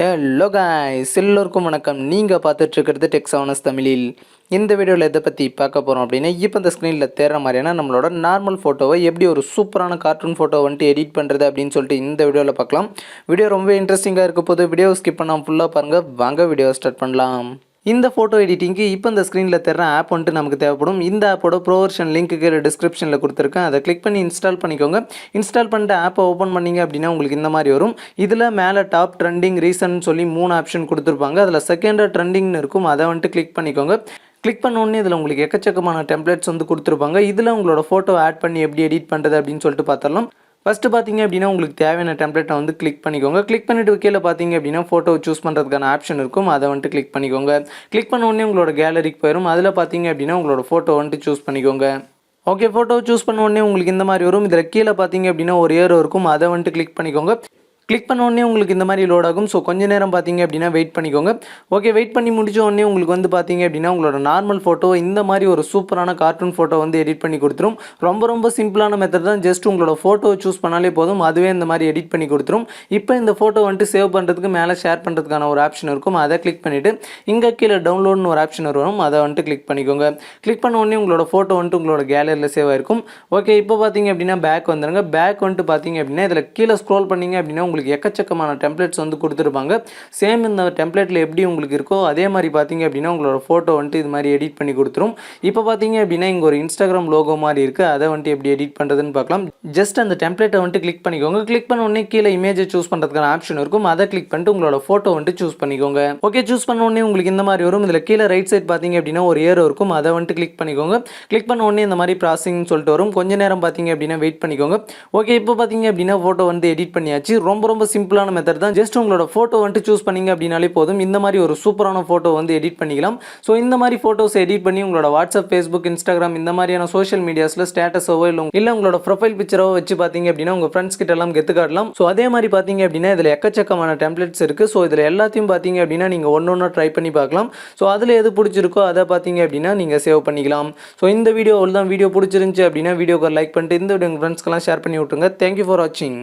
Hello guys, எல்லோருக்கும் வணக்கம். நீங்கள் பார்த்துட்ருக்கிறது டெக்ஸானஸ் தமிழில். இந்த வீடியோவில் எதை பற்றி பார்க்க போகிறோம் அப்படின்னா, இப்போ இந்த ஸ்க்ரீனில் தேடுற மாதிரியான நம்மளோட நார்மல் ஃபோட்டோவை எப்படி ஒரு சூப்பரான கார்ட்டூன் ஃபோட்டோ வந்துட்டு எடிட் பண்ணுறது அப்படின்னு சொல்லிட்டு இந்த வீடியோவில் பார்க்கலாம். வீடியோ ரொம்ப இன்ட்ரெஸ்டிங்காக இருக்க போது வீடியோ ஸ்கிப் பண்ணாமல் ஃபுல்லாக பாருங்கள். வாங்க வீடியோ ஸ்டார்ட் பண்ணலாம். இந்த ஃபோட்டோ எடிட்டிங்க்கு இப்போ இந்த ஸ்க்ரீனில் தர ஆப் வந்துட்டு நமக்கு தேவைப்படும். இந்த ஆப்போட ப்ரோ வெர்ஷன் லிங்க்கு டிஸ்கிரிப்ஷனில் கொடுத்துருக்கேன். அதை கிளிக் பண்ணி இன்ஸ்டால் பண்ணிக்கோங்க. இன்ஸ்டால் பண்ணிட்டு ஆப்பை ஓப்பன் பண்ணிங்க அப்படின்னா உங்களுக்கு இந்த மாதிரி வரும். இதில் மேலே டாப் ட்ரெண்டிங் ரீசன் சொல்லி 3 ஆப்ஷன் கொடுத்துருப்பாங்க. அதில் செகண்டாக ட்ரெண்டிங்னு இருக்கும். அதை வந்துட்டு கிளிக் பண்ணிக்கோங்க. கிளிக் பண்ணோடனே இதில் உங்களுக்கு எக்கச்சக்கமான டெம்ப்ளேட்ஸ் வந்து கொடுத்துருப்பாங்க. இதில் உங்களோட ஃபோட்டோ ஆட் பண்ணி எப்படி எடிட் பண்ணுறது அப்படின்னு சொல்லிட்டு பார்த்தரலாம். ஃபஸ்ட்டு பார்த்தீங்க அப்படின்னா உங்களுக்கு தேவையான டெம்ப்ளேட்டை வந்து கிளிக் பண்ணிக்கோங்க. கிளிக் பண்ணிவிட்டு கீழே பார்த்தீங்க அப்படின்னா ஃபோட்டோ சூஸ் பண்ணுறதுக்கான ஆப்ஷன் இருக்கும். அதை வந்துட்டு கிளிக் பண்ணிக்கோங்க. கிளிக் பண்ண உடனே உங்களோட கேலரிக்கு போயிடும். அதில் பார்த்தீங்க அப்படின்னா உங்களோட ஃபோட்டோ வந்துட்டு சூஸ் பண்ணிக்கோங்க. ஓகே, ஃபோட்டோ சூஸ் பண்ண உடனே உங்களுக்கு இந்த மாதிரி வரும். இதில் கீழே பார்த்தீங்க அப்படின்னா ஒரு ஏரோ இருக்கும். அதை வந்துட்டு கிளிக் பண்ணிக்கோங்க. கிளிக் பண்ண உடனே உங்களுக்கு இந்த மாதிரி லோட் ஆகும். ஸோ கொஞ்சம் நேரம் பார்த்தீங்க அப்படின்னா வெயிட் பண்ணிக்கோங்க. ஓகே, வெயிட் பண்ணி முடிச்ச உடனே உங்களுக்கு வந்து பார்த்தீங்க அப்படின்னா உங்களோட நார்மல் ஃபோட்டோ இந்த மாதிரி ஒரு சூப்பரான கார்ட்டூன் ஃபோட்டோ வந்து எடிட் பண்ணி கொடுத்துரும். ரொம்ப சிம்பிளான மெத்தட் தான். ஜஸ்ட் உங்களோட ஃபோட்டோ சூஸ் பண்ணாலே போதும், அதுவே இந்த மாதிரி எடிட் பண்ணி கொடுத்துரும். இப்போ இந்த ஃபோட்டோ வந்துட்டு சேவ் பண்ணுறதுக்கு மேலே ஷேர் பண்ணுறதுக்கான ஒரு ஆப்ஷன் இருக்கும். அதை கிளிக் பண்ணிவிட்டு இங்கே கீழே டவுன்லோட்னு ஒரு ஆப்ஷன் வரும். அதை வந்துட்டு கிளிக் பண்ணிக்கோங்க. கிளிக் பண்ண உடனே உங்களோட ஃபோட்டோ வந்துட்டு உங்களோட கேலரியில் சேவ் ஆயிருக்கும். ஓகே, இப்போ பார்த்தீங்க அப்படின்னா பேக் வந்துடுங்க. பேக் வந்துட்டு பார்த்தீங்க அப்படின்னா இதில் கீழே ஸ்க்ரோல் பண்ணிங்க அப்படின்னா உங்களுக்கு எக்கச்சக்கமான டெம்ப்ளேட்ஸ் வந்து கொடுத்துருப்பாங்க. சேம் இந்த டெம்ப்ளேட்டில் எப்படி உங்களுக்கு இருக்கோ அதே மாதிரி பார்த்தீங்க அப்படின்னா உங்களோட ஃபோட்டோ வந்துட்டு இது மாதிரி எடிட் பண்ணி கொடுத்துரும். இப்போ பார்த்தீங்க அப்படின்னா இங்கே ஒரு இன்ஸ்டாகிராம் லோகோ மாதிரி இருக்குது. அதை வந்துட்டு எப்படி எடிட் பண்ணுறதுன்னு பார்க்கலாம். ஜஸ்ட் அந்த டெம்ப்ளேட்டை வந்துட்டு கிளிக் பண்ணிக்கோங்க. கிளிக் பண்ண உடனே கீழே இமேஜை சூஸ் பண்ணுறதுக்கான ஆப்ஷன் இருக்கும். அதை கிளிக் பண்ணிட்டு உங்களோட ஃபோட்டோ வந்துட்டு சூஸ் பண்ணிக்கோங்க. ஓகே, சூஸ் பண்ண உடனே உங்களுக்கு இந்த மாதிரி வரும். இதில் கீழே ரைட் சைட் பார்த்தீங்க அப்படின்னா ஒரு ஏரோ இருக்கும். அதை வந்துட்டு கிளிக் பண்ணிக்கோங்க. கிளிக் பண்ண உடனே இந்த மாதிரி ப்ராசஸிங்னு சொல்லிட்டு வரும். கொஞ்ச நேரம் பார்த்தீங்க அப்படின்னா வெயிட் பண்ணிக்கோங்க. ஓகே, இப்போ பார்த்தீங்க அப்படின்னா ஃபோட்டோ வந்து எடிட் பண்ணியாச்சு. ரொம்ப சிம்பிளான மெத்தட் தான். ஜஸ்ட் உங்களோட ஃபோட்டோ வந்துட்டு சூஸ் பண்ணிங்க அப்படின்னாலே போதும், இந்த மாதிரி ஒரு சூப்பரான ஃபோட்டோ வந்து எடிட் பண்ணிக்கலாம். ஸோ இந்த மாதிரி ஃபோட்டோஸ் எடிட் பண்ணி உங்களோட வாட்ஸ்அப், ஃபேஸ்புக், இன்ஸ்டாகிராம் இந்த மாதிரியான சோஷியல் மீடியாஸில் ஸ்டேட்டஸோவோ இல்லை உங்களோட ப்ரொஃபைல் பிக்சரோ வச்சு பார்த்தீங்க அப்படின்னா உங்கள் ஃப்ரெண்ட்ஸ் கிட்ட எல்லாம் கெத்து காட்டலாம். ஸோ அதே மாதிரி பார்த்தீங்க அப்படின்னா இதில் எக்கச்சக்கமான டெம்ப்ளேட்ஸ் இருக்குது. ஸோ இதில் எல்லாத்தையும் பார்த்தீங்க அப்படின்னா நீங்கள் ஒன்று ட்ரை பண்ணி பார்க்கலாம். ஸோ அதில் எது பிடிச்சிருக்கோ அதை பார்த்தீங்க அப்படின்னா நீங்கள் சேவ் பண்ணிக்கலாம். ஸோ இந்த வீடியோ பிடிச்சிருந்துச்சு அப்படின்னா வீடியோக்கு லைக் பண்ணிட்டு இந்த வீடியோ உங்கள் ஃப்ரெண்ட்ஸ்க்கெல்லாம் ஷேர் பண்ணி விட்டுருங்க. தேங்க்யூ ஃபார் வாட்சிங்.